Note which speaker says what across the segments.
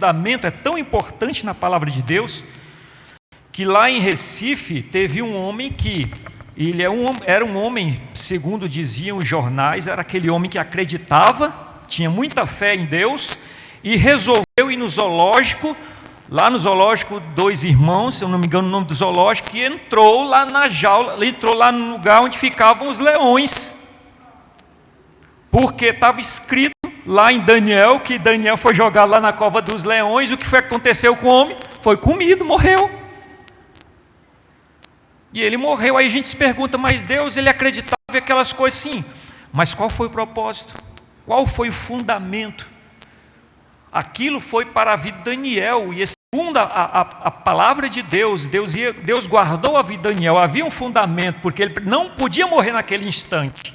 Speaker 1: fundamento é tão importante na palavra de Deus, que lá em Recife teve um homem que, era um homem, segundo diziam os jornais, era aquele homem que acreditava, tinha muita fé em Deus, e resolveu ir no zoológico. Lá no zoológico, 2 irmãos, se eu não me engano o nome do zoológico, e entrou lá na jaula, entrou lá no lugar onde ficavam os leões. Porque estava escrito lá em Daniel, que Daniel foi jogado lá na cova dos leões, o que foi que aconteceu com o homem? Foi comido, morreu. E ele morreu. Aí a gente se pergunta, mas Deus, ele acreditava em aquelas coisas, sim. Mas qual foi o propósito? Qual foi o fundamento? Aquilo foi para a vida de Daniel, e segundo a palavra de Deus, Deus guardou a vida de Daniel. Havia um fundamento, porque ele não podia morrer naquele instante.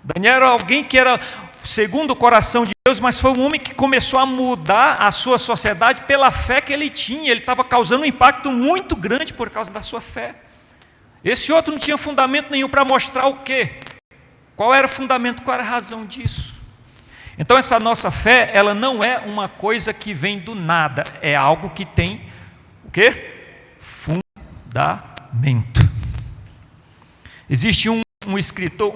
Speaker 1: Daniel era alguém que era segundo o coração de Deus, mas foi um homem que começou a mudar a sua sociedade pela fé que ele tinha. Ele estava causando um impacto muito grande por causa da sua fé. Esse outro não tinha fundamento nenhum para mostrar o quê? Qual era o fundamento, qual era a razão disso? Então essa nossa fé, ela não é uma coisa que vem do nada, é algo que tem o quê? Fundamento. Existe um escritor,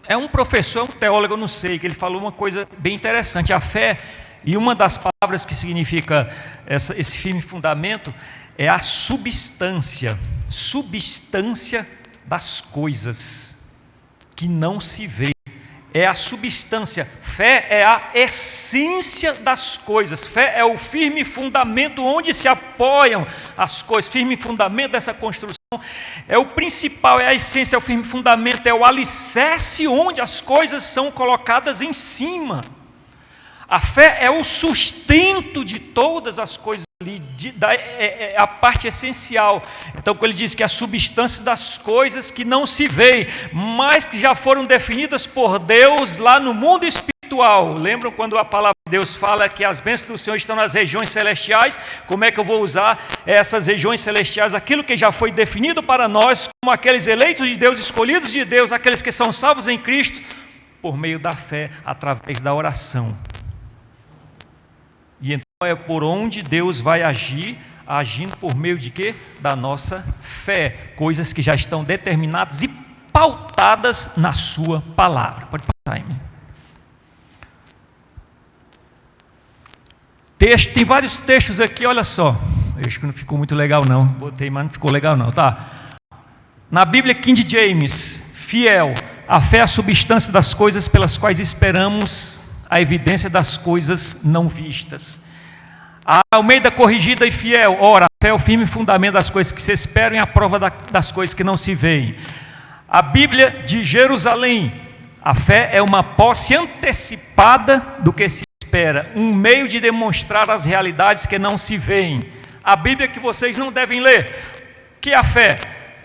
Speaker 1: é um professor, um teólogo, eu não sei, que ele falou uma coisa bem interessante. A fé, e uma das palavras que significa esse firme fundamento, é a substância das coisas que não se vê. É a substância. Fé é a essência das coisas. Fé é o firme fundamento onde se apoiam as coisas. Firme fundamento dessa construção é o principal, é a essência, é o firme fundamento, é o alicerce onde as coisas são colocadas em cima. A fé é o sustento de todas as coisas ali, é a parte essencial. Então, quando ele diz que a substância das coisas que não se veem, mas que já foram definidas por Deus lá no mundo espiritual. Lembram quando a palavra de Deus fala que as bênçãos do Senhor estão nas regiões celestiais? Como é que eu vou usar essas regiões celestiais? Aquilo que já foi definido para nós, como aqueles eleitos de Deus, escolhidos de Deus, aqueles que são salvos em Cristo, por meio da fé, através da oração. E então é por onde Deus vai agir, agindo por meio de quê? Da nossa fé. Coisas que já estão determinadas e pautadas na sua palavra. Pode passar, Amy. Tem vários textos aqui, olha só. Eu acho que não ficou muito legal não. Botei, mas não ficou legal não, tá? Na Bíblia King James, fiel, a fé é a substância das coisas pelas quais esperamos, a evidência das coisas não vistas. A Almeida Corrigida e Fiel, ora, a fé é o firme fundamento das coisas que se esperam e a prova das coisas que não se veem. A Bíblia de Jerusalém, a fé é uma posse antecipada do que se espera, um meio de demonstrar as realidades que não se veem. A Bíblia que vocês não devem ler, que é a fé?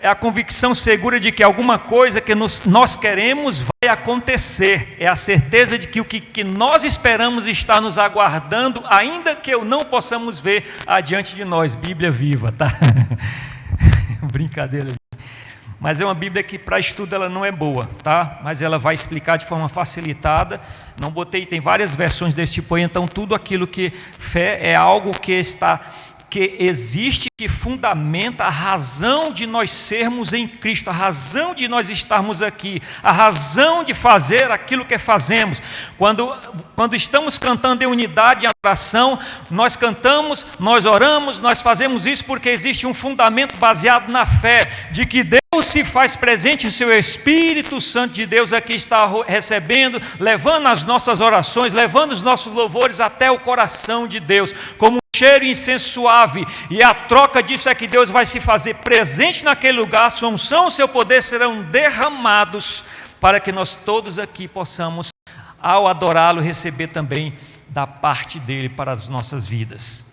Speaker 1: É a convicção segura de que alguma coisa que nós queremos vai acontecer. É a certeza de que o que nós esperamos está nos aguardando, ainda que não possamos ver adiante de nós. Bíblia viva, tá? Brincadeira. Mas é uma Bíblia que para estudo ela não é boa, tá? Mas ela vai explicar de forma facilitada. Não botei, tem várias versões desse tipo aí. Então tudo aquilo que fé é algo que existe, que fundamenta a razão de nós sermos em Cristo, a razão de nós estarmos aqui, a razão de fazer aquilo que fazemos. Quando estamos cantando em unidade, em oração, nós cantamos, nós oramos, nós fazemos isso porque existe um fundamento baseado na fé, de que Deus se faz presente, o seu Espírito Santo de Deus aqui está recebendo, levando as nossas orações, levando os nossos louvores até o coração de Deus, como cheiro e incenso suave, e a troca disso é que Deus vai se fazer presente naquele lugar, sua unção e seu poder serão derramados, para que nós todos aqui possamos, ao adorá-lo, receber também da parte dele para as nossas vidas.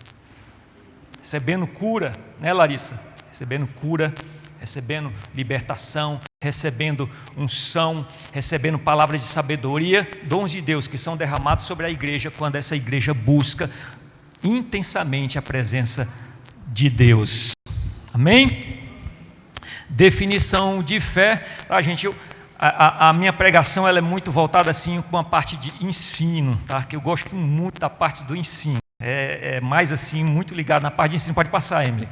Speaker 1: Recebendo cura, né, Larissa? Recebendo cura, recebendo libertação, recebendo unção, recebendo palavra de sabedoria, dons de Deus que são derramados sobre a igreja, quando essa igreja busca intensamente a presença de Deus. Amém? Definição de fé. a minha pregação ela é muito voltada assim com a parte de ensino, tá? Que eu gosto muito da parte do ensino. É mais assim, muito ligado na parte de ensino. Pode passar, Emily.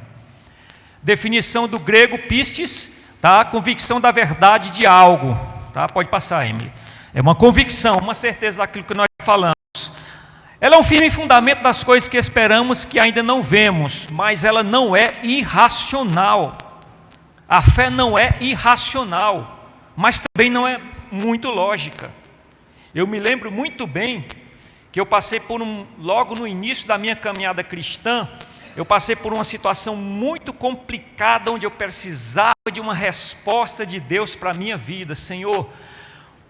Speaker 1: Definição do grego pistis, tá? Convicção da verdade de algo, tá? Pode passar, Emily. É uma convicção, uma certeza daquilo que nós falamos. Ela é um firme fundamento das coisas que esperamos, que ainda não vemos, mas ela não é irracional. A fé não é irracional, mas também não é muito lógica. Eu me lembro muito bem que eu passei por logo no início da minha caminhada cristã, eu passei por uma situação muito complicada, onde eu precisava de uma resposta de Deus para a minha vida. Senhor,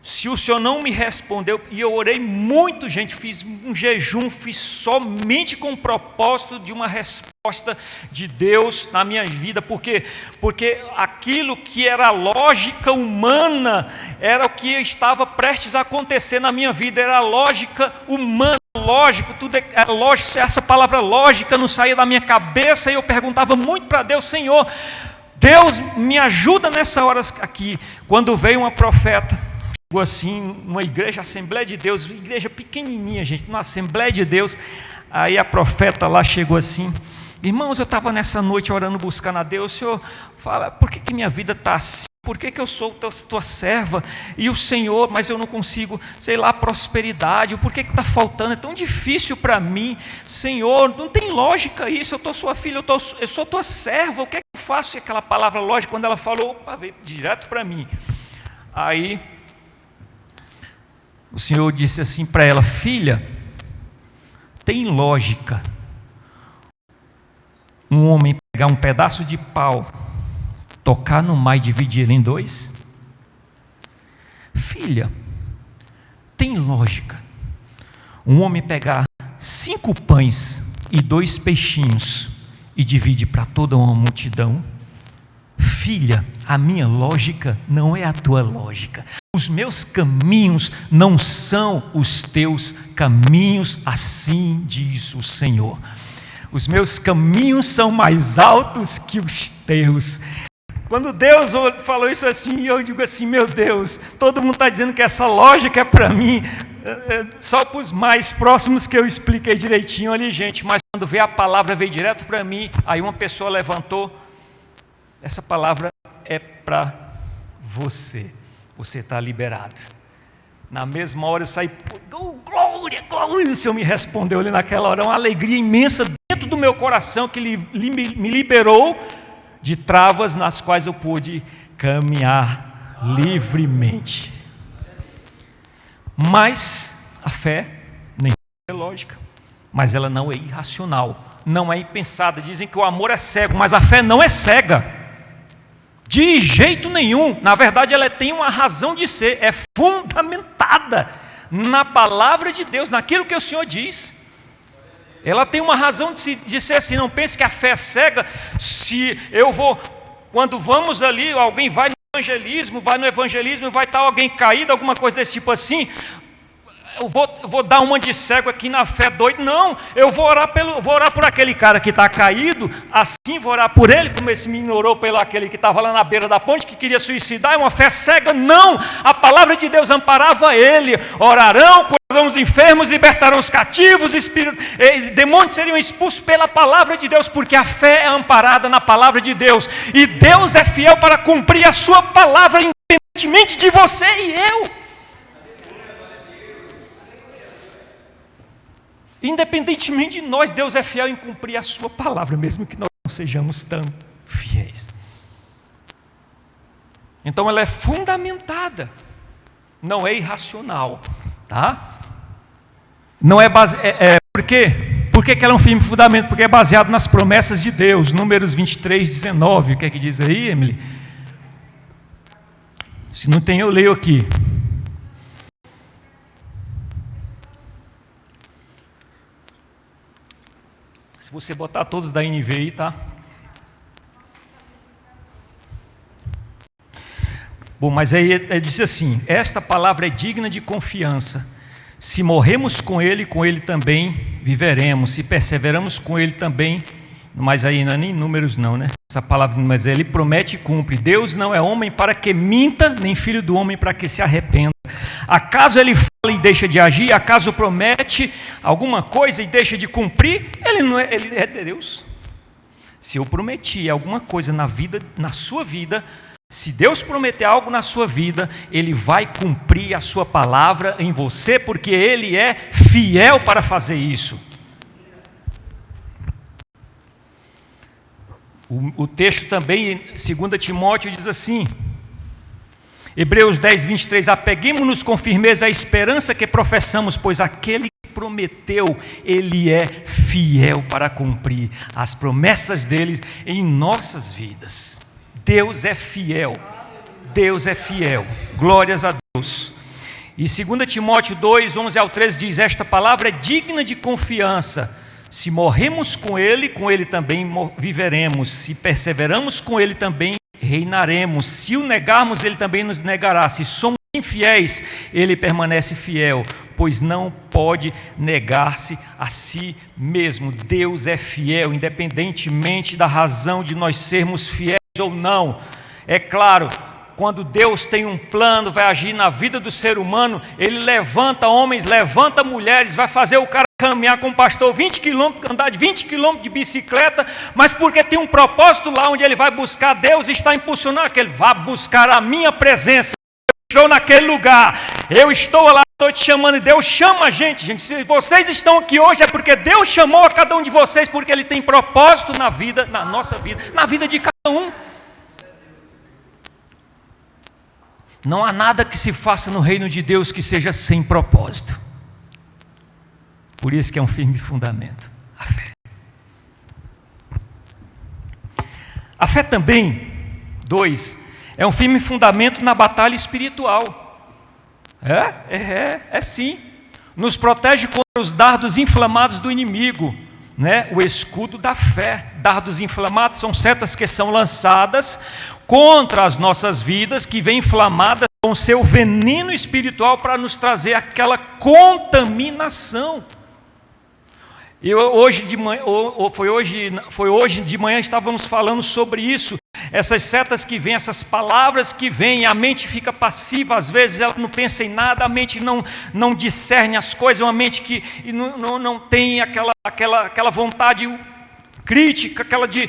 Speaker 1: se o Senhor não me respondeu, e eu orei muito, gente, fiz um jejum, fiz somente com o propósito de uma resposta de Deus na minha vida, porque aquilo que era lógica humana, era o que estava prestes a acontecer na minha vida, era a lógica humana, lógico, tudo é lógico, essa palavra lógica não saía da minha cabeça, e eu perguntava muito para Deus, Senhor, Deus me ajuda nessa hora aqui. Quando veio uma profeta, chegou assim, numa igreja, Assembleia de Deus, igreja pequenininha, gente, numa Assembleia de Deus, aí a profeta lá chegou assim, irmãos, eu estava nessa noite orando, buscando a Deus, o Senhor fala, por que minha vida está assim? Por que eu sou tua serva? E o Senhor, mas eu não consigo, sei lá, prosperidade, por que está faltando? É tão difícil para mim, Senhor, não tem lógica isso, eu estou sua filha, eu sou tua serva, o que é que eu faço? E aquela palavra lógica, quando ela falou, opa, veio direto para mim. Aí, o Senhor disse assim para ela, filha, tem lógica um homem pegar um pedaço de pau, tocar no mar e dividir ele em dois? Filha, tem lógica um homem pegar 5 pães e 2 peixinhos e dividir para toda uma multidão? Filha, a minha lógica não é a tua lógica. Os meus caminhos não são os teus caminhos, assim diz o Senhor. Os meus caminhos são mais altos que os teus. Quando Deus falou isso assim, eu digo assim, meu Deus, todo mundo está dizendo que essa lógica é para mim, só para os mais próximos que eu expliquei direitinho ali, gente, mas quando veio a palavra, veio direto para mim, aí uma pessoa levantou, essa palavra é para você está liberado. Na mesma hora eu saí, glória, glória, o Senhor me respondeu ali naquela hora, uma alegria imensa dentro do meu coração, que me liberou de travas nas quais eu pude caminhar livremente. Mas a fé nem é lógica, mas ela não é irracional, não é impensada. Dizem que o amor é cego, mas a fé não é cega, de jeito nenhum. Na verdade ela tem uma razão de ser, é fundamentada na palavra de Deus, naquilo que o Senhor diz. Ela tem uma razão de ser assim. Não pense que a fé é cega. Se eu vou, quando vamos ali, alguém vai no evangelismo, vai estar alguém caído, alguma coisa desse tipo assim, eu vou dar uma de cego aqui na fé doido. Não, eu vou orar por aquele cara que está caído, assim vou orar por ele, como esse menino orou pelo aquele que estava lá na beira da ponte, que queria suicidar. É uma fé cega? Não, a palavra de Deus amparava ele. Orarão, curarão os enfermos, libertarão os cativos, demônios seriam expulsos pela palavra de Deus, porque a fé é amparada na palavra de Deus, e Deus é fiel para cumprir a sua palavra, independentemente de você e eu. Independentemente de nós, Deus é fiel em cumprir a sua palavra, mesmo que nós não sejamos tão fiéis. Então ela é fundamentada, não é irracional, tá? Não é por quê? Por que ela é um firme fundamento? Porque é baseado nas promessas de Deus. Números 23, 19, o que é que diz aí, Emily? Se não tem, eu leio aqui. Se você botar todos da NVI, tá? Bom, mas aí ele diz assim, esta palavra é digna de confiança. Se morremos com ele também viveremos. Se perseveramos com ele também, mas aí não é nem números não, né? essa palavra, mas ele promete e cumpre. Deus não é homem para que minta, nem filho do homem para que se arrependa. Acaso ele fala e deixa de agir? Acaso promete alguma coisa e deixa de cumprir? Ele é Deus. Se eu prometi alguma coisa na sua vida, se Deus prometer algo na sua vida, Ele vai cumprir a sua palavra em você, porque Ele é fiel para fazer isso. O texto também, em 2 Timóteo, diz assim, Hebreus 10, 23, apeguemo-nos com firmeza à esperança que professamos, pois aquele que prometeu, Ele é fiel para cumprir as promessas dele em nossas vidas. Deus é fiel, Deus é fiel, glórias a Deus. E 2 Timóteo 2, 11 ao 13 diz, esta palavra é digna de confiança, se morremos com Ele também viveremos, se perseveramos com Ele também reinaremos, se o negarmos Ele também nos negará, se somos infiéis Ele permanece fiel, pois não pode negar-se a si mesmo. Deus é fiel, independentemente da razão de nós sermos fiéis ou não. É claro, quando Deus tem um plano, vai agir na vida do ser humano, Ele levanta homens, levanta mulheres, vai fazer o cara caminhar com o pastor 20 quilômetros, andar de 20 quilômetros de bicicleta, mas porque tem um propósito lá onde ele vai buscar, Deus está impulsionando que ele vá buscar a minha presença. Eu estou naquele lugar, eu estou lá, estou te chamando, e Deus chama a gente. Se vocês estão aqui hoje é porque Deus chamou a cada um de vocês, porque Ele tem propósito na vida, na nossa vida, na vida de cada um. Não há nada que se faça no reino de Deus que seja sem propósito. Por isso que é um firme fundamento, a fé. A fé também, 2, é um firme fundamento na batalha espiritual. É sim. Nos protege contra os dardos inflamados do inimigo, né? O escudo da fé. Dardos inflamados são setas que são lançadas contra as nossas vidas, que vêm inflamadas com seu veneno espiritual para nos trazer aquela contaminação. Foi hoje de manhã estávamos falando sobre isso. Essas setas que vêm, essas palavras que vêm, a mente fica passiva, às vezes ela não pensa em nada, a mente não discerne as coisas, uma mente que não tem aquela vontade crítica, aquela de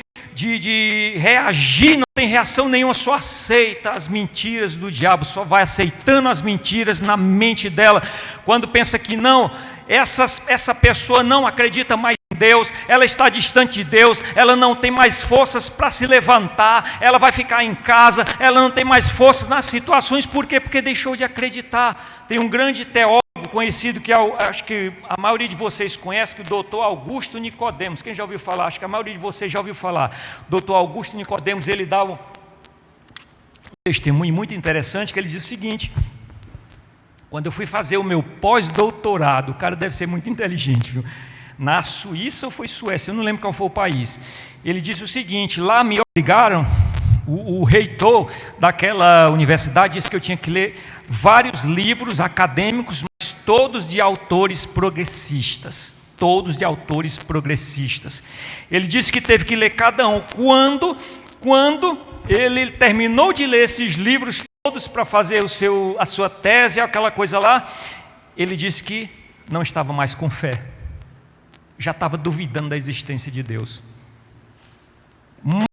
Speaker 1: reagir, não tem reação nenhuma, só aceita as mentiras do diabo, só vai aceitando as mentiras na mente dela. Quando pensa que não, essa pessoa não acredita mais em Deus, ela está distante de Deus, ela não tem mais forças para se levantar, ela vai ficar em casa, ela não tem mais forças nas situações. Por quê? Porque deixou de acreditar. Tem um grande teólogo conhecido que acho que a maioria de vocês conhece, que o doutor Augusto Nicodemos. Quem já ouviu falar? Acho que a maioria de vocês já ouviu falar. Doutor Augusto Nicodemos, ele dá um testemunho muito interessante, que ele diz o seguinte: quando eu fui fazer o meu pós-doutorado, o cara deve ser muito inteligente, viu? Na Suíça ou foi Suécia, eu não lembro qual foi o país. Ele disse o seguinte: lá me obrigaram, o reitor daquela universidade disse que eu tinha que ler vários livros acadêmicos, mas todos de autores progressistas. Todos de autores progressistas. Ele disse que teve que ler cada um. Quando ele terminou de ler esses livros todos para fazer a sua tese, aquela coisa lá, ele disse que não estava mais com fé. Já estava duvidando da existência de Deus.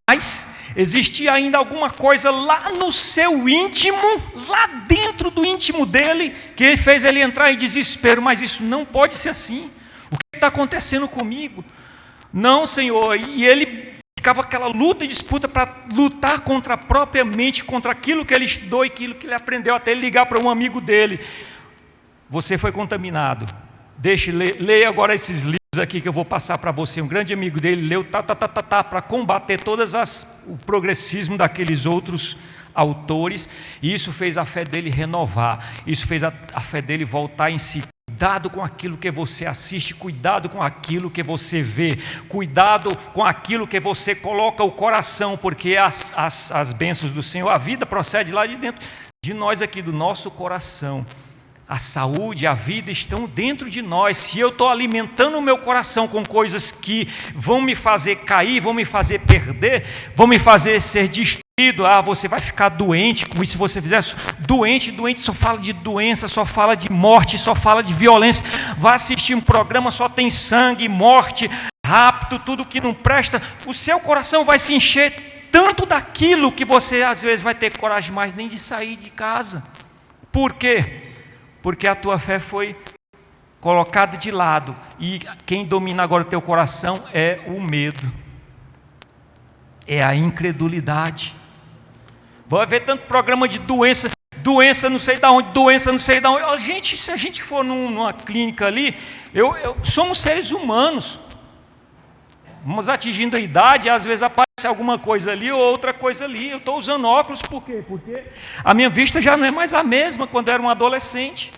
Speaker 1: Mas existia ainda alguma coisa lá no seu íntimo, lá dentro do íntimo dele, que fez ele entrar em desespero. Mas isso não pode ser assim. O que está acontecendo comigo? Não, Senhor. E ele ficava aquela luta e disputa para lutar contra a própria mente, contra aquilo que ele estudou e aquilo que ele aprendeu, até ele ligar para um amigo dele: você foi contaminado. Leia agora esses livros aqui que eu vou passar para você. Um grande amigo dele leu para combater o progressismo daqueles outros autores, e isso fez a fé dele renovar, isso fez a fé dele voltar em si. Cuidado com aquilo que você assiste, cuidado com aquilo que você vê, cuidado com aquilo que você coloca o coração, porque as bênçãos do Senhor, a vida procede lá de dentro de nós aqui, do nosso coração. A saúde, a vida estão dentro de nós. Se eu estou alimentando o meu coração com coisas que vão me fazer cair, vão me fazer perder, vão me fazer ser destruído, você vai ficar doente, como se você fizesse doente só fala de doença, só fala de morte, só fala de violência. Vai assistir um programa, só tem sangue, morte, rapto, tudo que não presta. O seu coração vai se encher tanto daquilo que você às vezes vai ter coragem mais nem de sair de casa. Por quê? Porque a tua fé foi colocada de lado. E quem domina agora o teu coração é o medo. É a incredulidade. Vai ver tanto programa de doença não sei de onde, doença não sei de onde. Gente, se a gente for numa clínica ali, somos seres humanos. Vamos atingindo a idade, às vezes aparece alguma coisa ali ou outra coisa ali. Eu estou usando óculos, por quê? Porque a minha vista já não é mais a mesma quando eu era um adolescente.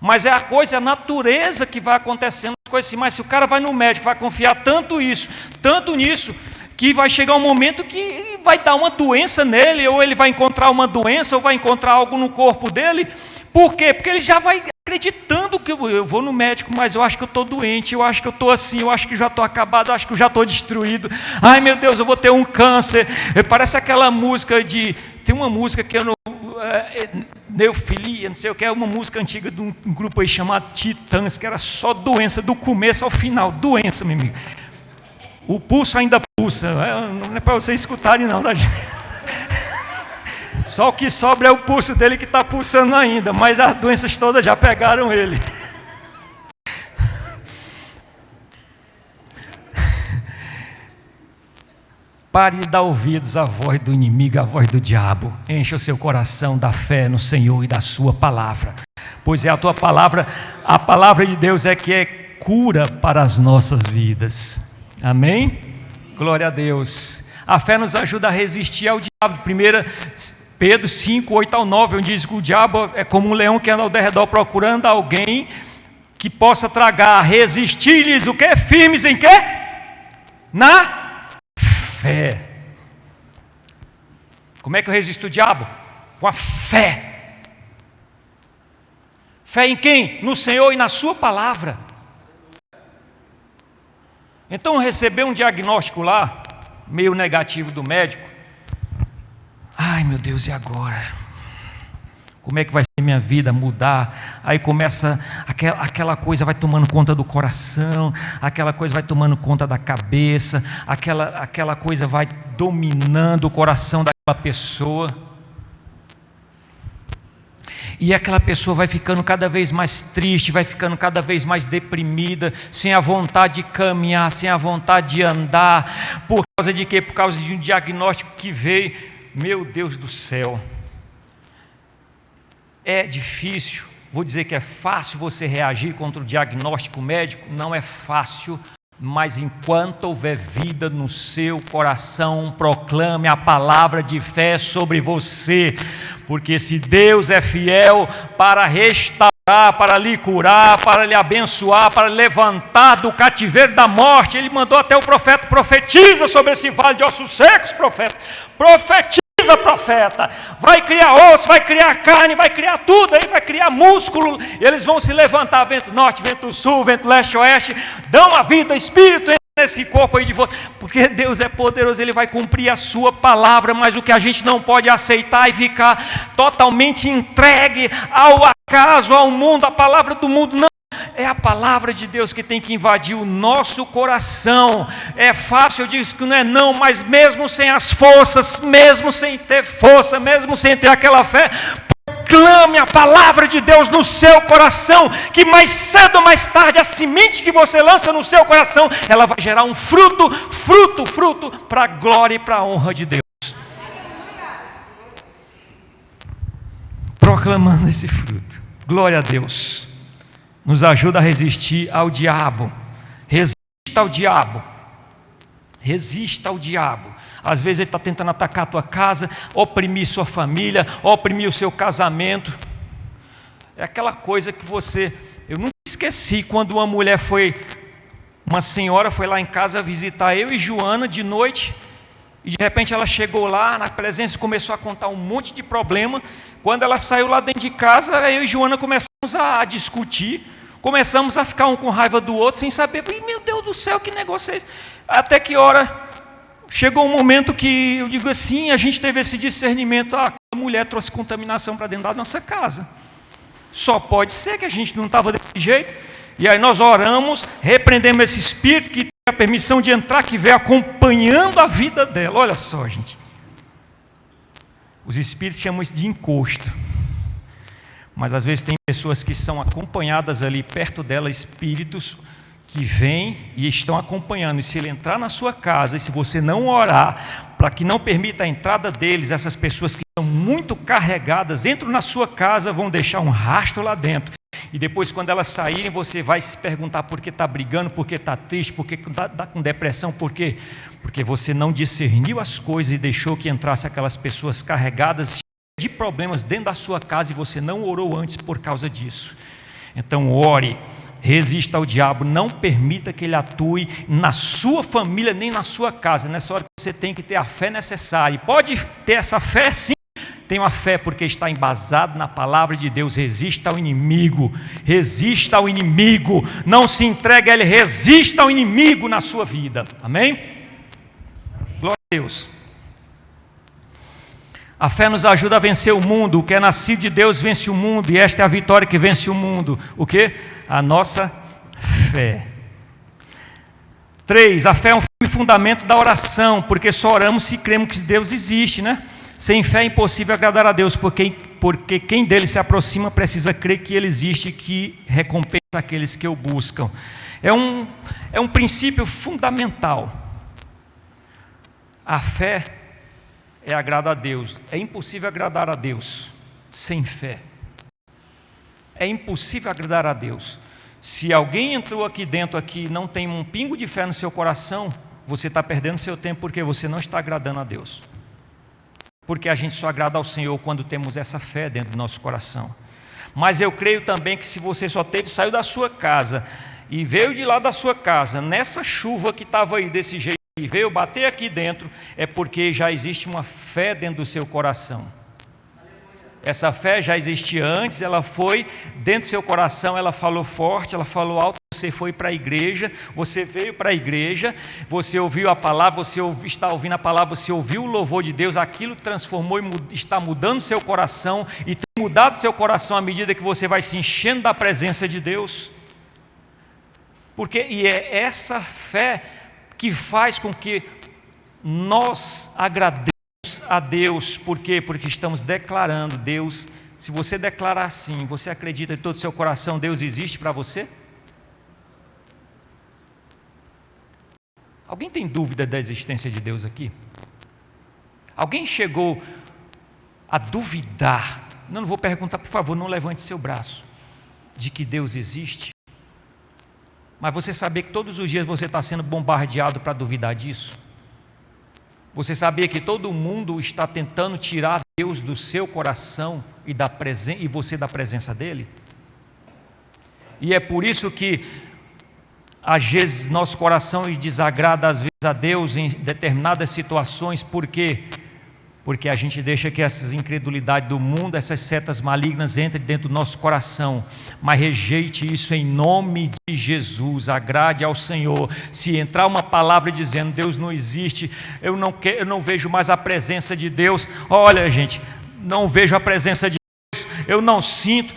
Speaker 1: Mas é a natureza que vai acontecendo, as coisas assim. Mas se o cara vai no médico, vai confiar tanto nisso, que vai chegar um momento que vai dar uma doença nele, ou ele vai encontrar uma doença, ou vai encontrar algo no corpo dele. Por quê? Porque ele já vai acreditando que eu vou no médico, mas eu acho que eu estou doente, eu acho que eu estou assim, eu acho que já estou acabado, eu acho que eu já estou destruído. Ai meu Deus, eu vou ter um câncer. Parece aquela música tem uma música que eu não... Neofilia, não sei o que, é uma música antiga de um grupo aí chamado Titãs, que era só doença, do começo ao final, doença, meu amigo. O pulso ainda pulsa, não é para vocês escutarem não, tá? Só o que sobra é o pulso dele que está pulsando ainda, mas as doenças todas já pegaram ele. Pare de dar ouvidos à voz do inimigo, à voz do diabo. Encha o seu coração da fé no Senhor e da sua palavra. Pois é a tua palavra, a palavra de Deus é que é cura para as nossas vidas. Amém? Glória a Deus. A fé nos ajuda a resistir ao diabo. 1 Pedro 5, 8 ao 9, onde diz que o diabo é como um leão que anda ao derredor procurando alguém que possa tragar. Resistir-lhes o quê? Firmes em quê? Na fé. Como é que eu resisto o diabo? Com a fé. Fé em quem? No Senhor e na sua palavra. Então eu recebi um diagnóstico lá, meio negativo do médico. Ai meu Deus, e agora? Como é que vai ser minha vida mudar? Aí começa, aquela coisa vai tomando conta do coração, aquela coisa vai tomando conta da cabeça, aquela coisa vai dominando o coração daquela pessoa. E aquela pessoa vai ficando cada vez mais triste, vai ficando cada vez mais deprimida, sem a vontade de caminhar, sem a vontade de andar. Por causa de quê? Por causa de um diagnóstico que veio. Meu Deus do céu. É difícil, vou dizer que é fácil você reagir contra o diagnóstico médico? Não é fácil, mas enquanto houver vida no seu coração, proclame a palavra de fé sobre você, porque se Deus é fiel para restaurar, para lhe curar, para lhe abençoar, para levantar do cativeiro da morte, Ele mandou até o profeta: profetiza sobre esse vale de ossos secos, profeta, profetiza, profeta, vai criar osso, vai criar carne, vai criar tudo, aí vai criar músculo, eles vão se levantar, vento norte, vento sul, vento leste, oeste, dão a vida, espírito nesse corpo aí de volta, porque Deus é poderoso, Ele vai cumprir a sua palavra. Mas o que a gente não pode aceitar e ficar totalmente entregue ao acaso, ao mundo, a palavra do mundo, não. É a palavra de Deus que tem que invadir o nosso coração. É fácil, eu digo que não é não, mas mesmo sem as forças, mesmo sem ter força, mesmo sem ter aquela fé, proclame a palavra de Deus no seu coração, que mais cedo ou mais tarde a semente que você lança no seu coração, ela vai gerar um fruto para a glória e para a honra de Deus. Proclamando esse fruto. Glória a Deus. Nos ajuda a resistir ao diabo. Resista ao diabo. Resista ao diabo. Às vezes ele está tentando atacar a tua casa, oprimir sua família, oprimir o seu casamento. É aquela coisa que eu nunca esqueci quando uma senhora foi lá em casa visitar eu e Joana de noite, e de repente ela chegou lá na presença e começou a contar um monte de problema. Quando ela saiu lá dentro de casa, eu e Joana começamos a discutir, começamos a ficar um com raiva do outro, sem saber, meu Deus do céu, que negócio é esse? Até que hora chegou um momento que eu digo assim, a gente teve esse discernimento, a mulher trouxe contaminação para dentro da nossa casa. Só pode ser que a gente não estava desse jeito. E aí nós oramos, repreendemos esse espírito que tem a permissão de entrar, que vem acompanhando a vida dela. Olha só, gente. Os espíritos chamam isso de encosto. Mas às vezes tem pessoas que são acompanhadas ali perto dela, espíritos que vêm e estão acompanhando. E se ele entrar na sua casa, e se você não orar, para que não permita a entrada deles, essas pessoas que são muito carregadas, entram na sua casa, vão deixar um rastro lá dentro. E depois, quando elas saírem, você vai se perguntar por que está brigando, por que está triste, por que está com depressão, por quê? Porque você não discerniu as coisas e deixou que entrasse aquelas pessoas carregadas de problemas dentro da sua casa e você não orou antes por causa disso. Então ore, resista ao diabo, não permita que ele atue na sua família nem na sua casa. Nessa hora você tem que ter a fé necessária. E pode ter essa fé sim. Tenha a fé porque está embasado na palavra de Deus. Resista ao inimigo, não se entregue a ele, resista ao inimigo na sua vida, amém? Glória a Deus. A fé nos ajuda a vencer o mundo. O que é nascido de Deus vence o mundo, e esta é a vitória que vence o mundo. O que? A nossa fé. 3. A fé é um firme fundamento da oração, porque só oramos se cremos que Deus existe, né? Sem fé é impossível agradar a Deus, porque quem dele se aproxima precisa crer que ele existe e que recompensa aqueles que o buscam. É um princípio fundamental. A fé é agradar a Deus. É impossível agradar a Deus sem fé. É impossível agradar a Deus. Se alguém entrou aqui dentro e não tem um pingo de fé no seu coração, você está perdendo seu tempo porque você não está agradando a Deus. Porque a gente só agrada ao Senhor quando temos essa fé dentro do nosso coração. Mas eu creio também que se você saiu da sua casa e veio de lá da sua casa, nessa chuva que estava aí desse jeito, e veio bater aqui dentro, é porque já existe uma fé dentro do seu coração. Essa fé já existia antes, ela foi dentro do seu coração, ela falou forte, ela falou alto. Você foi para a igreja, você veio para a igreja, você ouviu a palavra, está ouvindo a palavra, você ouviu o louvor de Deus, aquilo transformou e está mudando seu coração, e tem mudado seu coração à medida que você vai se enchendo da presença de Deus. E é essa fé que faz com que nós agrademos a Deus. Por quê? Porque estamos declarando Deus. Se você declarar assim, você acredita de todo o seu coração, Deus existe para você? Alguém tem dúvida da existência de Deus aqui? Alguém chegou a duvidar? Não vou perguntar, por favor, não levante seu braço, de que Deus existe. Mas você sabia que todos os dias você está sendo bombardeado para duvidar disso? Você sabia que todo mundo está tentando tirar Deus do seu coração e você da presença dEle? E é por isso que às vezes nosso coração desagrada às vezes a Deus em determinadas situações. Por quê? Porque a gente deixa que essas incredulidades do mundo, essas setas malignas entrem dentro do nosso coração. Mas rejeite isso em nome de Jesus, agrade ao Senhor. Se entrar uma palavra dizendo Deus não existe, eu não vejo mais a presença de Deus. Olha, gente, não vejo a presença de Deus, eu não sinto.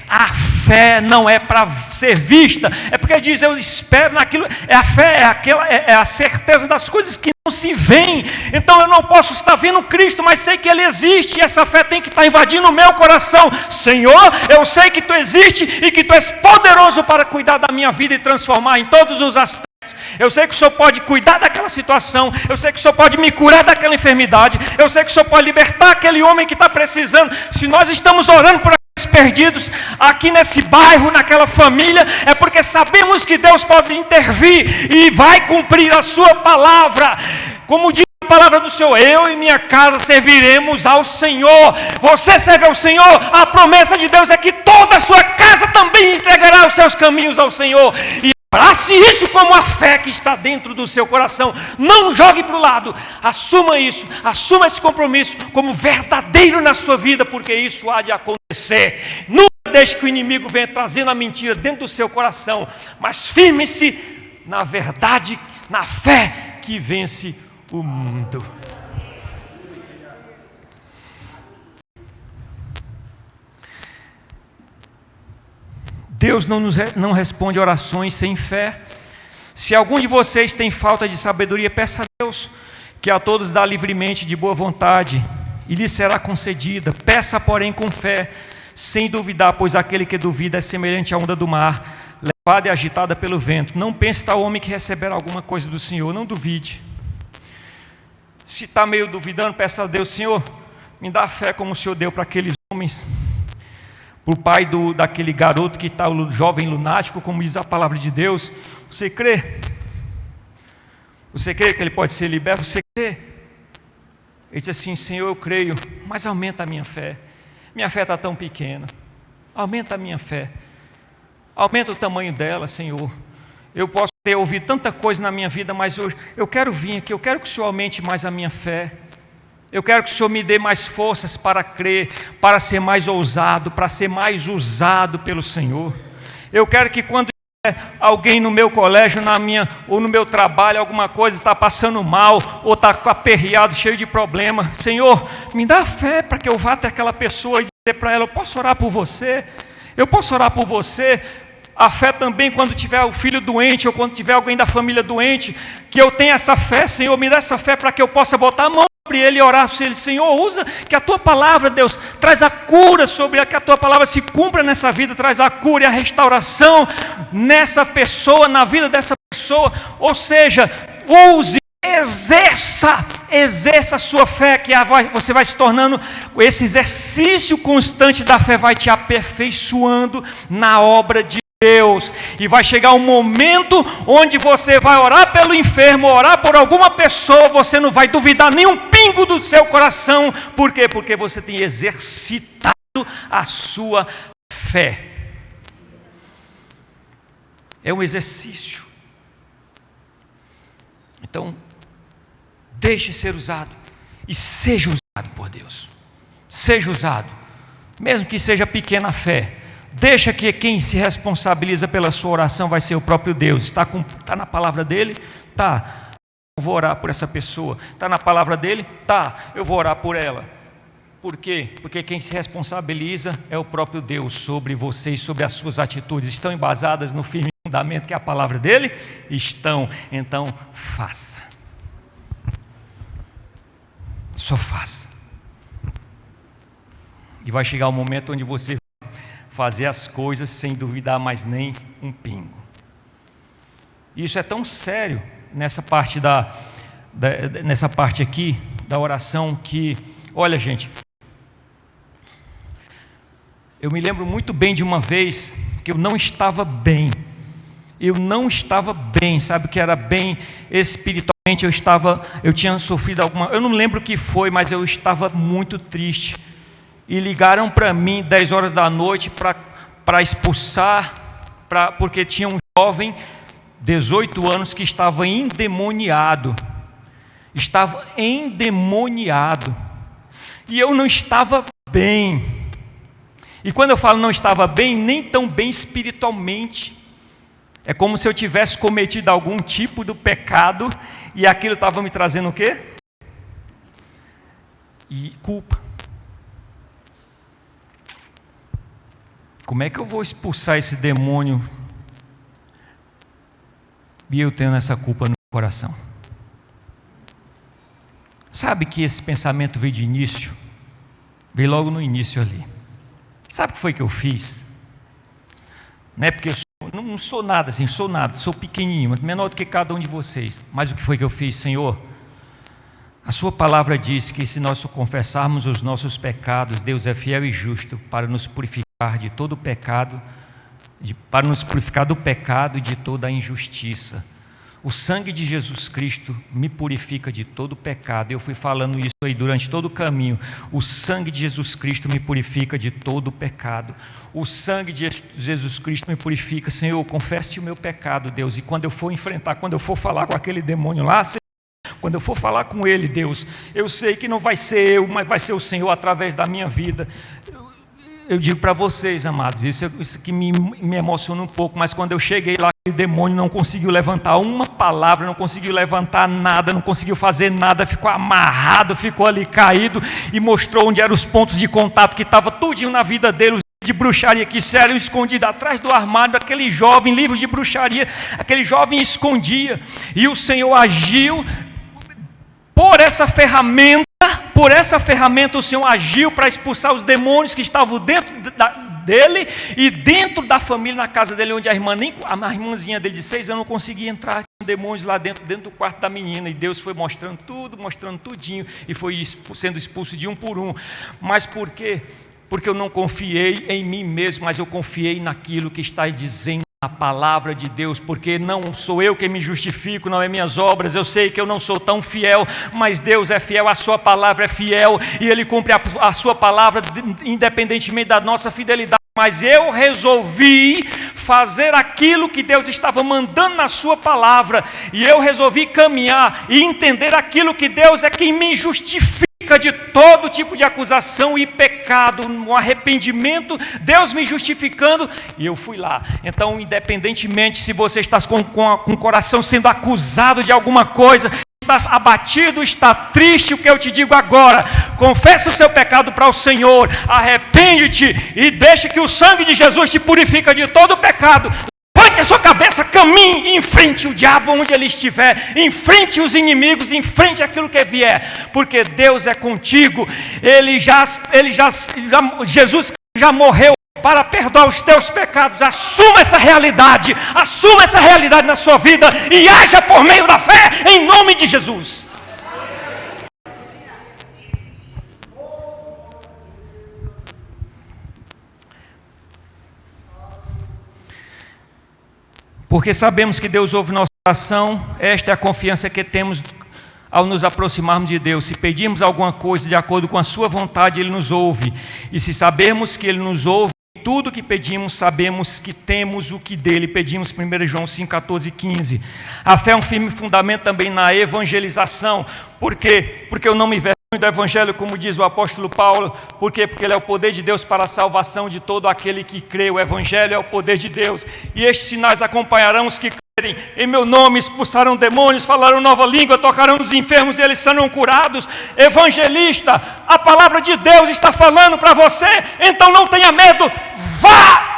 Speaker 1: A fé não é para ser vista, é porque diz eu espero naquilo. A fé é a certeza das coisas que não se veem. Então eu não posso estar vendo Cristo, mas sei que Ele existe, e essa fé tem que estar invadindo o meu coração. Senhor, eu sei que Tu existe e que Tu és poderoso para cuidar da minha vida e transformar em todos os aspectos. Eu sei que o Senhor pode cuidar daquela situação, eu sei que o Senhor pode me curar daquela enfermidade, eu sei que o Senhor pode libertar aquele homem que está precisando. Se nós estamos orando por perdidos aqui nesse bairro, naquela família, é porque sabemos que Deus pode intervir e vai cumprir a sua palavra. Como diz a palavra do Senhor, eu e minha casa serviremos ao Senhor. Você serve ao Senhor, a promessa de Deus é que toda a sua casa também entregará os seus caminhos ao Senhor. E Abrace isso como a fé que está dentro do seu coração. Não jogue para o lado. Assuma isso. Assuma esse compromisso como verdadeiro na sua vida, porque isso há de acontecer. Nunca deixe que o inimigo venha trazendo a mentira dentro do seu coração. Mas firme-se na verdade, na fé que vence o mundo. Deus não responde orações sem fé. Se algum de vocês tem falta de sabedoria, peça a Deus, que a todos dá livremente de boa vontade, e lhe será concedida. Peça, porém, com fé, sem duvidar, pois aquele que duvida é semelhante à onda do mar, levada e agitada pelo vento. Não pense tal homem que receberá alguma coisa do Senhor, não duvide. Se está meio duvidando, peça a Deus: Senhor, me dá fé como o Senhor deu para aqueles homens, para o pai daquele garoto que está, o jovem lunático, como diz a palavra de Deus. Você crê? Você crê que ele pode ser liberto? Você crê? Ele diz assim: Senhor, eu creio, mas aumenta a minha fé. Minha fé está tão pequena. Aumenta a minha fé. Aumenta o tamanho dela, Senhor. Eu posso ter ouvido tanta coisa na minha vida, mas eu quero vir aqui, eu quero que o Senhor aumente mais a minha fé. Eu quero que o Senhor me dê mais forças para crer, para ser mais ousado, para ser mais usado pelo Senhor. Eu quero que quando alguém no meu colégio, ou no meu trabalho, alguma coisa está passando mal, ou está aperreado, cheio de problema, Senhor, me dá fé para que eu vá até aquela pessoa e dizer para ela: eu posso orar por você? Eu posso orar por você? A fé também quando tiver o filho doente, ou quando tiver alguém da família doente, que eu tenha essa fé, Senhor, me dá essa fé para que eu possa botar a mão sobre ele e orar por ele. Senhor, usa que a tua palavra, Deus, traz a cura sobre que a tua palavra se cumpra nessa vida, traz a cura e a restauração nessa pessoa, na vida dessa pessoa. Ou seja, use, exerça a sua fé, que você vai se tornando, esse exercício constante da fé vai te aperfeiçoando na obra de Deus, e vai chegar um momento onde você vai orar pelo enfermo, orar por alguma pessoa, você não vai duvidar nem um pingo do seu coração. Por quê? Porque você tem exercitado a sua fé. É um exercício. Então, deixe ser usado e seja usado por Deus. Seja usado, mesmo que seja pequena a fé. Deixa que quem se responsabiliza pela sua oração vai ser o próprio Deus. Está na palavra dele? Tá. Eu vou orar por essa pessoa. Está na palavra dele? Tá. Eu vou orar por ela. Por quê? Porque quem se responsabiliza é o próprio Deus sobre vocês, sobre as suas atitudes. Estão embasadas no firme fundamento que é a palavra dele? Estão. Então, faça. Só faça. E vai chegar um momento onde você fazer as coisas sem duvidar mais nem um pingo. Isso é tão sério nessa parte nessa parte aqui da oração que, olha, gente, eu me lembro muito bem de uma vez que eu não estava bem. Sabe o que era bem espiritualmente? Eu tinha sofrido eu não lembro o que foi, mas eu estava muito triste. E ligaram para mim 10 horas da noite para expulsar, porque tinha um jovem, 18 anos, que estava endemoniado. E eu não estava bem. E quando eu falo não estava bem, nem tão bem espiritualmente. É como se eu tivesse cometido algum tipo de pecado e aquilo estava me trazendo o quê? E culpa. Como é que eu vou expulsar esse demônio e eu tendo essa culpa no coração? Sabe que esse pensamento veio de início? Veio logo no início ali. Sabe o que foi que eu fiz? Não é porque eu não sou nada assim, sou pequenininho, menor do que cada um de vocês. Mas o que foi que eu fiz, Senhor? A sua palavra diz que se nós confessarmos os nossos pecados, Deus é fiel e justo para nos purificar de todo o pecado, para nos purificar do pecado e de toda a injustiça. O sangue de Jesus Cristo me purifica de todo pecado. Eu fui falando isso aí durante todo o caminho. O sangue de Jesus Cristo me purifica de todo pecado. O sangue de Jesus Cristo me purifica. Senhor, confesse o meu pecado, Deus. E quando eu for enfrentar, quando eu for falar com aquele demônio lá, quando eu for falar com ele, Deus, eu sei que não vai ser eu, mas vai ser o Senhor através da minha vida. Eu digo para vocês, amados, isso que me emociona um pouco, mas quando eu cheguei lá, o demônio não conseguiu levantar uma palavra, não conseguiu levantar nada, não conseguiu fazer nada, ficou amarrado, ficou ali caído e mostrou onde eram os pontos de contato que estava tudinho na vida dele, de bruxaria que eram escondidos atrás do armário daquele jovem, livros de bruxaria, aquele jovem escondia, e o Senhor agiu por essa ferramenta. Por essa ferramenta o Senhor agiu para expulsar os demônios que estavam dentro dele e dentro da família, na casa dele, onde a irmãzinha dele de 6 anos não conseguia entrar, tinha demônios lá dentro do quarto da menina, e Deus foi mostrando tudo, mostrando tudinho, e foi sendo expulso de um por um. Mas por quê? Porque eu não confiei em mim mesmo, mas eu confiei naquilo que está dizendo a palavra de Deus, porque não sou eu que me justifico, não é minhas obras, eu sei que eu não sou tão fiel, mas Deus é fiel, a sua palavra é fiel, e Ele cumpre a sua palavra, independentemente da nossa fidelidade. Mas eu resolvi fazer aquilo que Deus estava mandando na sua palavra, e eu resolvi caminhar e entender aquilo que Deus é quem me justifica de todo tipo de acusação e pecado, um arrependimento, Deus me justificando, e eu fui lá. Então, independentemente se você está com o coração sendo acusado de alguma coisa, está abatido, está triste, o que eu te digo agora: confessa o seu pecado para o Senhor, arrepende-te e deixe que o sangue de Jesus te purifica de todo pecado. Levante a sua cabeça, caminhe, enfrente o diabo onde ele estiver, enfrente os inimigos, enfrente aquilo que vier, porque Deus é contigo. Jesus já morreu para perdoar os teus pecados. Assuma essa realidade na sua vida e haja por meio da fé, em nome de Jesus. Porque sabemos que Deus ouve nossa oração, esta é a confiança que temos ao nos aproximarmos de Deus. Se pedirmos alguma coisa de acordo com a sua vontade, Ele nos ouve. E se sabermos que Ele nos ouve, tudo que pedimos, sabemos que temos o que dele pedimos. 1 João 5, 14 e 15. A fé é um firme fundamento também na evangelização. Por quê? Porque eu não me envergonho do evangelho, como diz o apóstolo Paulo. Por quê? Porque ele é o poder de Deus para a salvação de todo aquele que crê. O evangelho é o poder de Deus. E estes sinais acompanharão os que crerem. Em meu nome expulsarão demônios, falarão nova língua, tocarão nos enfermos e eles serão curados. Evangelista, a palavra de Deus está falando para você, então não tenha medo, vá!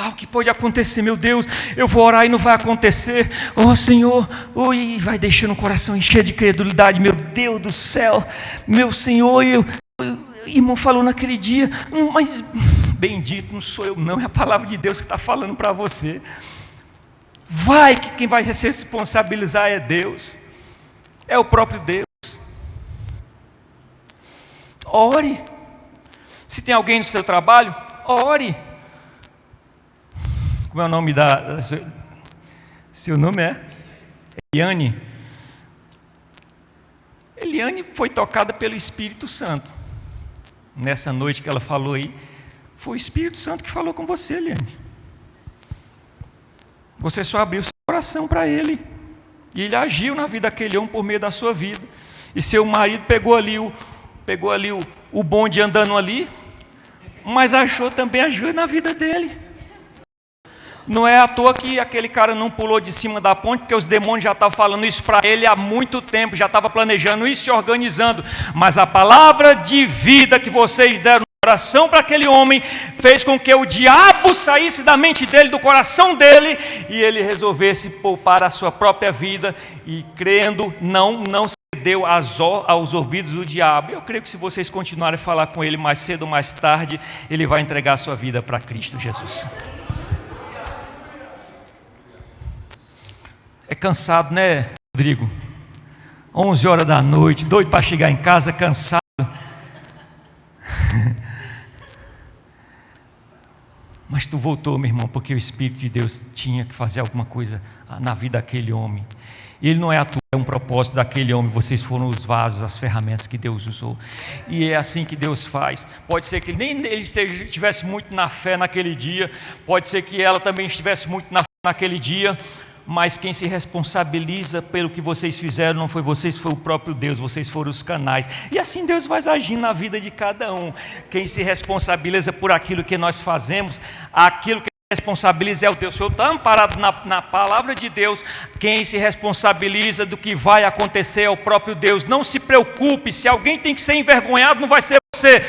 Speaker 1: O que pode acontecer, meu Deus? Eu vou orar e não vai acontecer. Oh Senhor, e vai deixando o coração encher de credulidade. Meu Deus do céu, meu Senhor, irmão falou naquele dia, mas bendito não sou eu não, é a palavra de Deus que está falando para você. Vai, que quem vai se responsabilizar é Deus, é o próprio Deus. Ore. Se tem alguém no seu trabalho, ore. Como é o nome seu nome é? Eliane. Eliane foi tocada pelo Espírito Santo. Nessa noite que ela falou aí, foi o Espírito Santo que falou com você, Eliane. Você só abriu seu coração para Ele. E Ele agiu na vida daquele homem por meio da sua vida. E seu marido pegou ali o bonde andando ali, mas achou também ajuda na vida dele. Não é à toa que aquele cara não pulou de cima da ponte, porque os demônios já estavam falando isso para ele há muito tempo, já estava planejando isso, se organizando. Mas a palavra de vida que vocês deram no coração para aquele homem fez com que o diabo saísse da mente dele, do coração dele, e ele resolvesse poupar a sua própria vida e, crendo, não cedeu aos ouvidos do diabo. Eu creio que se vocês continuarem a falar com ele mais cedo ou mais tarde, ele vai entregar a sua vida para Cristo Jesus. É cansado, né, Rodrigo? 11 horas da noite, doido para chegar em casa, cansado. Mas tu voltou, meu irmão, porque o Espírito de Deus tinha que fazer alguma coisa na vida daquele homem. Ele não é à toa, é um propósito daquele homem. Vocês foram os vasos, as ferramentas que Deus usou. E é assim que Deus faz. Pode ser que nem ele estivesse muito na fé naquele dia, pode ser que ela também estivesse muito na fé naquele dia, mas quem se responsabiliza pelo que vocês fizeram não foi vocês, foi o próprio Deus. Vocês foram os canais. E assim Deus vai agindo na vida de cada um. Quem se responsabiliza por aquilo que nós fazemos, aquilo que responsabiliza é o Deus. Se eu estou amparado na palavra de Deus, quem se responsabiliza do que vai acontecer é o próprio Deus. Não se preocupe, se alguém tem que ser envergonhado, não vai ser você,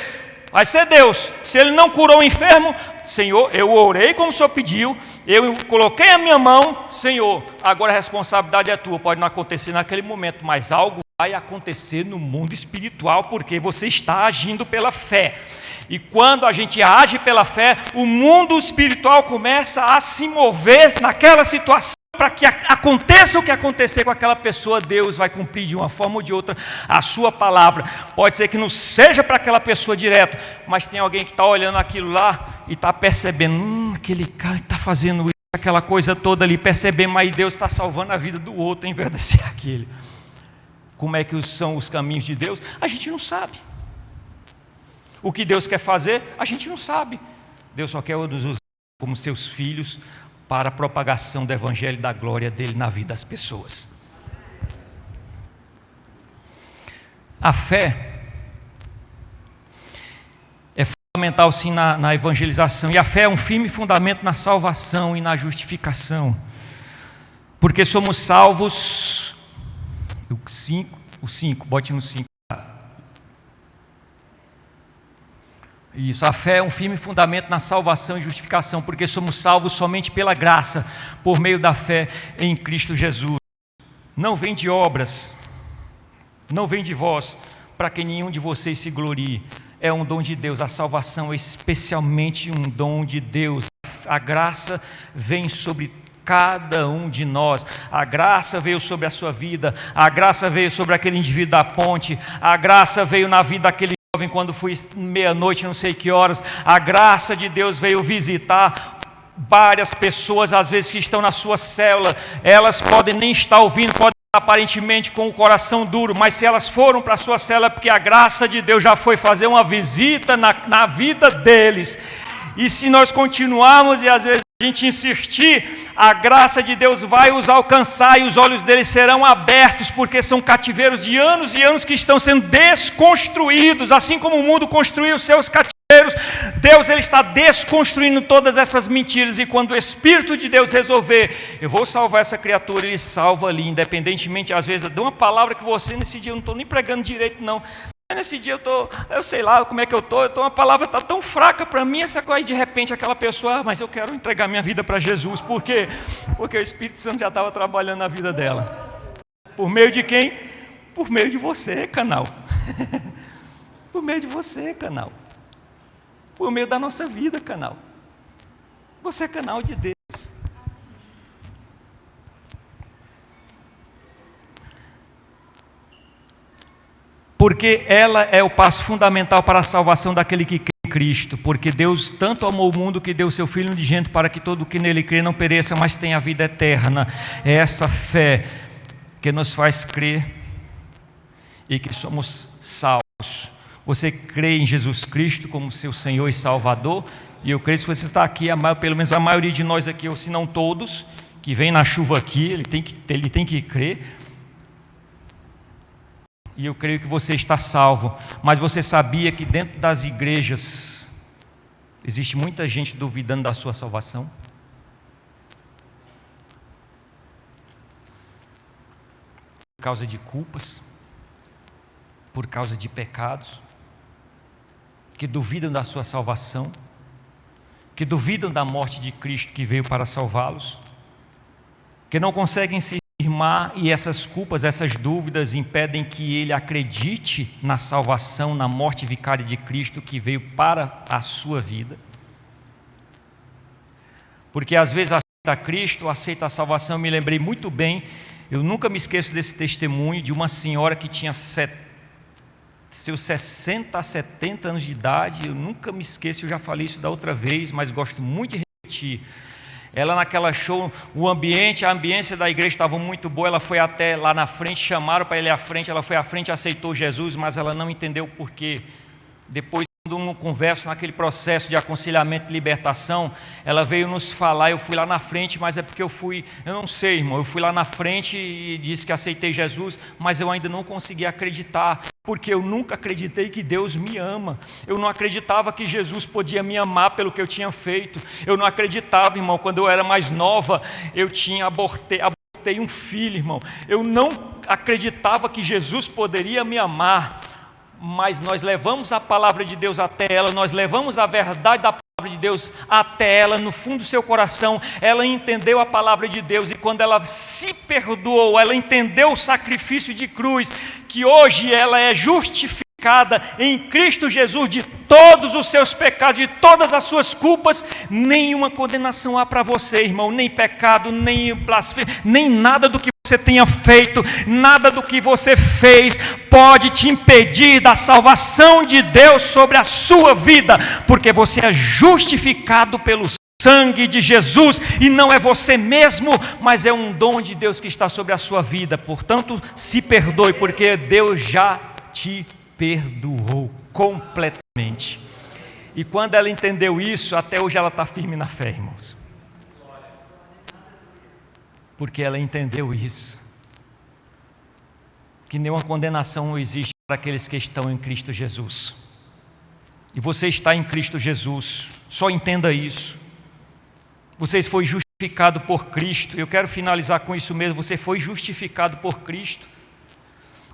Speaker 1: vai ser Deus. Se Ele não curou o enfermo, Senhor, eu orei como o Senhor pediu, eu coloquei a minha mão, Senhor, agora a responsabilidade é tua. Pode não acontecer naquele momento, mas algo vai acontecer no mundo espiritual, porque você está agindo pela fé. E quando a gente age pela fé, o mundo espiritual começa a se mover naquela situação para que aconteça o que acontecer com aquela pessoa. Deus vai cumprir de uma forma ou de outra a sua palavra. Pode ser que não seja para aquela pessoa direto, mas tem alguém que está olhando aquilo lá e está percebendo, aquele cara que está fazendo isso, aquela coisa toda ali, percebendo, mas Deus está salvando a vida do outro em vez de ser aquele. Como é que são os caminhos de Deus? A gente não sabe. O que Deus quer fazer, a gente não sabe. Deus só quer nos usar como seus filhos para a propagação do evangelho e da glória dele na vida das pessoas. A fé é fundamental sim na evangelização, e a fé é um firme fundamento na salvação e na justificação, porque somos salvos. O 5, bote no 5. Isso, a fé é um firme fundamento na salvação e justificação, porque somos salvos somente pela graça, por meio da fé em Cristo Jesus. Não vem de obras, não vem de vós, para que nenhum de vocês se glorie. É um dom de Deus, a salvação é especialmente um dom de Deus. A graça vem sobre cada um de nós. A graça veio sobre a sua vida, a graça veio sobre aquele indivíduo da ponte, a graça veio na vida daquele jovem quando foi meia-noite, não sei que horas. A graça de Deus veio visitar várias pessoas, às vezes que estão na sua célula. Elas podem nem estar ouvindo, podem estar aparentemente com o coração duro, mas se elas foram para a sua célula, porque a graça de Deus já foi fazer uma visita na vida deles. E se nós continuarmos e às vezes a gente insistir, a graça de Deus vai os alcançar e os olhos deles serão abertos, porque são cativeiros de anos e anos que estão sendo desconstruídos, assim como o mundo construiu os seus cativeiros. Deus ele está desconstruindo todas essas mentiras, e quando o Espírito de Deus resolver, eu vou salvar essa criatura, Ele salva ali, independentemente, às vezes, de uma palavra que você, nesse dia, eu não estou nem pregando direito, não. Nesse dia eu sei lá como é que eu estou, uma palavra está tão fraca para mim, essa coisa, e de repente aquela pessoa, mas eu quero entregar minha vida para Jesus. Por quê? Porque o Espírito Santo já estava trabalhando na vida dela. Por meio de quem? Por meio de você, canal. Por meio de você, canal. Por meio da nossa vida, canal. Você é canal de Deus. Porque ela é o passo fundamental para a salvação daquele que crê em Cristo. Porque Deus tanto amou o mundo que deu o seu Filho unigênito para que todo o que nele crê não pereça, mas tenha a vida eterna. É essa fé que nos faz crer e que somos salvos. Você crê em Jesus Cristo como seu Senhor e Salvador? E eu creio que você está aqui, pelo menos a maioria de nós aqui, ou se não todos, que vem na chuva aqui, ele tem que crer. E eu creio que você está salvo. Mas você sabia que dentro das igrejas existe muita gente duvidando da sua salvação? Por causa de culpas, por causa de pecados, que duvidam da sua salvação, que duvidam da morte de Cristo que veio para salvá-los, que não conseguem se firmar, e essas culpas, essas dúvidas impedem que ele acredite na salvação, na morte vicária de Cristo que veio para a sua vida. Porque às vezes aceita Cristo, aceita a salvação. Eu me lembrei muito bem, eu nunca me esqueço desse testemunho de uma senhora que tinha seus 60 a 70 anos de idade, eu nunca me esqueço, eu já falei isso da outra vez, mas gosto muito de repetir. Ela naquela show, a ambiência da igreja estava muito boa, ela foi até lá na frente, chamaram para ele à frente, ela foi à frente, aceitou Jesus, mas ela não entendeu o porquê. Depois, quando eu converso naquele processo de aconselhamento e libertação, ela veio nos falar, eu fui lá na frente, mas é porque eu não sei, irmão, eu fui lá na frente e disse que aceitei Jesus, mas eu ainda não consegui acreditar, porque eu nunca acreditei que Deus me ama. Eu não acreditava que Jesus podia me amar pelo que eu tinha feito. Eu não acreditava, irmão, quando eu era mais nova, eu abortei um filho, irmão. Eu não acreditava que Jesus poderia me amar. Mas nós levamos a palavra de Deus até ela, nós levamos a verdade da palavra de Deus até ela, no fundo do seu coração, ela entendeu a palavra de Deus, e quando ela se perdoou, ela entendeu o sacrifício de cruz, que hoje ela é justificada em Cristo Jesus de todos os seus pecados, de todas as suas culpas. Nenhuma condenação há para você, irmão, nem pecado, nem blasfêmia, nem nada do que você tenha feito, nada do que você fez pode te impedir da salvação de Deus sobre a sua vida, porque você é justificado pelo sangue de Jesus, e não é você mesmo, mas é um dom de Deus que está sobre a sua vida. Portanto, se perdoe, porque Deus já te perdoou completamente. E quando ela entendeu isso, até hoje ela está firme na fé, irmãos. Porque ela entendeu isso, que nenhuma condenação não existe para aqueles que estão em Cristo Jesus. E você está em Cristo Jesus, só entenda isso. Você foi justificado por Cristo. Eu quero finalizar com isso mesmo, você foi justificado por Cristo.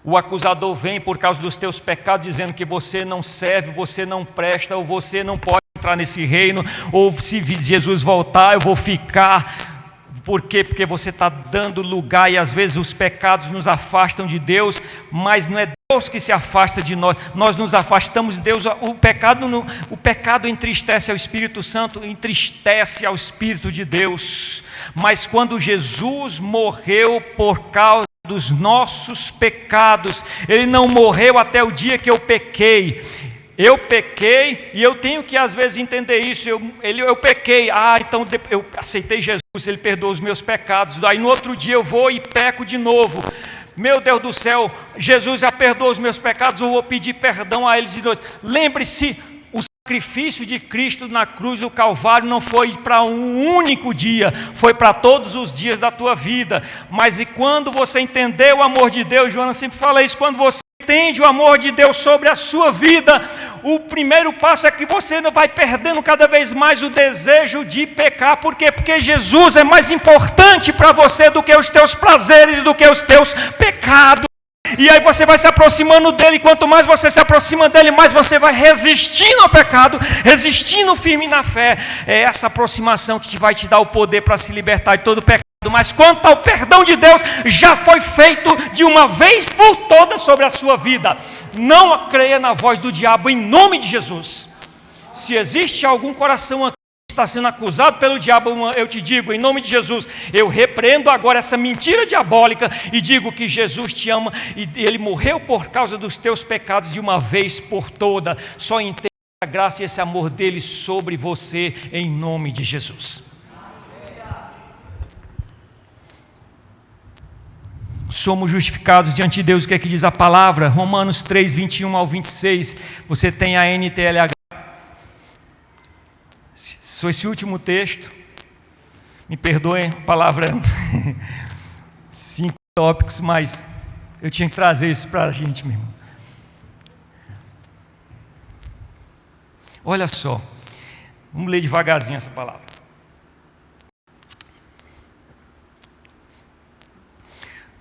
Speaker 1: O acusador vem por causa dos teus pecados, dizendo que você não serve, você não presta, ou você não pode entrar nesse reino, ou se Jesus voltar, eu vou ficar. Por quê? Porque você está dando lugar, e às vezes os pecados nos afastam de Deus, mas não é Deus que se afasta de nós, nós nos afastamos de Deus. O pecado entristece ao Espírito Santo, entristece ao Espírito de Deus, mas quando Jesus morreu por causa dos nossos pecados, Ele não morreu até o dia que eu pequei. Eu pequei, e eu tenho que às vezes entender isso. Eu pequei, então eu aceitei Jesus, Ele perdoou os meus pecados. Aí no outro dia eu vou e peco de novo. Meu Deus do céu, Jesus já perdoou os meus pecados, eu vou pedir perdão a eles de novo. Lembre-se, o sacrifício de Cristo na cruz do Calvário não foi para um único dia, foi para todos os dias da tua vida. Mas e quando você entendeu o amor de Deus, Joana sempre fala isso, quando você entende o amor de Deus sobre a sua vida, o primeiro passo é que você não vai perdendo cada vez mais o desejo de pecar. Por quê? Porque Jesus é mais importante para você do que os teus prazeres, do que os teus pecados. E aí você vai se aproximando dele, quanto mais você se aproxima dele, mais você vai resistindo ao pecado, resistindo firme na fé. É essa aproximação que vai te dar o poder para se libertar de todo o pecado. Mas quanto ao perdão de Deus, já foi feito de uma vez por todas sobre a sua vida. Não creia na voz do diabo, em nome de Jesus. Se existe algum coração aqui que está sendo acusado pelo diabo, eu te digo, em nome de Jesus, eu repreendo agora essa mentira diabólica e digo que Jesus te ama e Ele morreu por causa dos teus pecados de uma vez por toda. Só entenda essa graça e esse amor dele sobre você, em nome de Jesus. Somos justificados diante de Deus. O que é que diz a palavra? Romanos 3, 21 ao 26. Você tem a NTLH. Esse último texto, me perdoem, a palavra 5 tópicos, mas eu tinha que trazer isso para a gente mesmo. Olha só, vamos ler devagarzinho essa palavra.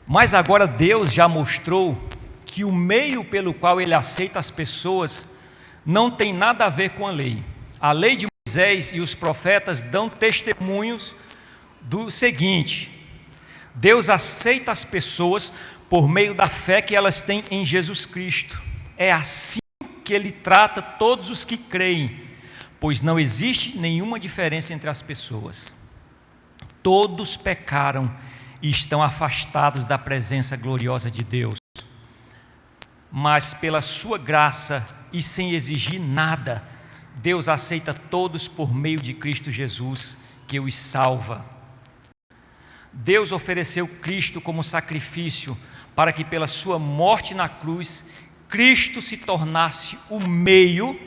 Speaker 1: Mas agora Deus já mostrou que o meio pelo qual Ele aceita as pessoas não tem nada a ver com a lei. A lei de Moisés e os profetas dão testemunhos do seguinte: Deus aceita as pessoas por meio da fé que elas têm em Jesus Cristo. É assim que Ele trata todos os que creem, pois não existe nenhuma diferença entre as pessoas. Todos pecaram e estão afastados da presença gloriosa de Deus. mas pela sua graça e sem exigir nada, Deus aceita todos por meio de Cristo Jesus, que os salva. Deus ofereceu Cristo como sacrifício para que pela sua morte na cruz, Cristo se tornasse o meio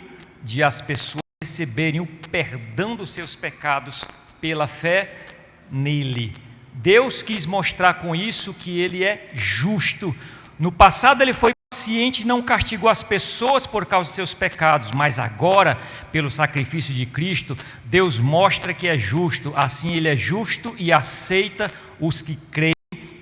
Speaker 1: de as pessoas receberem o perdão dos seus pecados pela fé nele. Deus quis mostrar com isso que ele é justo. No passado ele foi paciente e não castigou as pessoas por causa de seus pecados, mas agora, pelo sacrifício de Cristo, Deus mostra que é justo. Assim ele é justo e aceita os que creem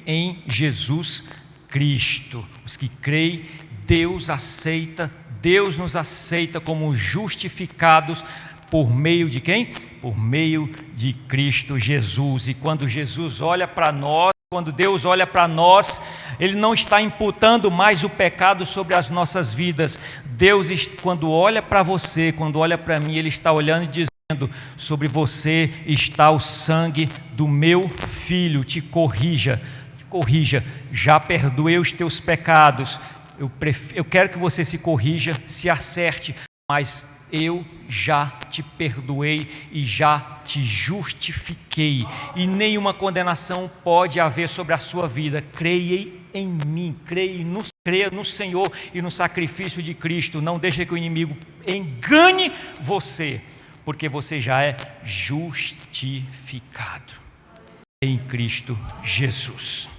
Speaker 1: em Jesus Cristo. Os que creem, Deus aceita, Deus nos aceita como justificados por meio de quem? Por meio de Cristo Jesus. E quando Jesus olha para nós, quando Deus olha para nós, Ele não está imputando mais o pecado sobre as nossas vidas. Deus, quando olha para você, quando olha para mim, Ele está olhando e dizendo: sobre você está o sangue do meu filho, te corrija, já perdoei os teus pecados. Eu quero que você se corrija, se acerte, mas eu já te perdoei e já te justifiquei, e nenhuma condenação pode haver sobre a sua vida. Creia em mim, creia no Senhor e no sacrifício de Cristo. Não deixe que o inimigo engane você, porque você já é justificado em Cristo Jesus.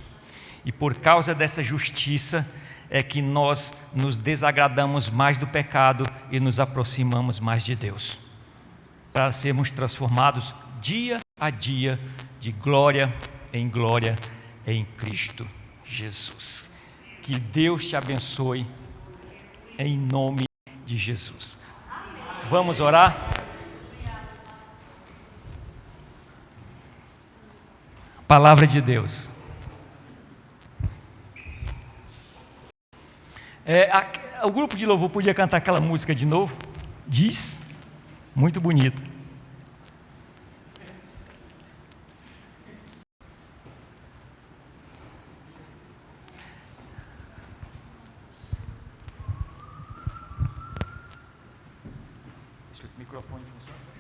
Speaker 1: E por causa dessa justiça é que nós nos desagradamos mais do pecado e nos aproximamos mais de Deus, para sermos transformados dia a dia de glória em Cristo Jesus. Que Deus te abençoe em nome de Jesus. Vamos orar? Palavra de Deus. O grupo de louvor podia cantar aquela música de novo? Diz, muito bonita. O microfone funciona?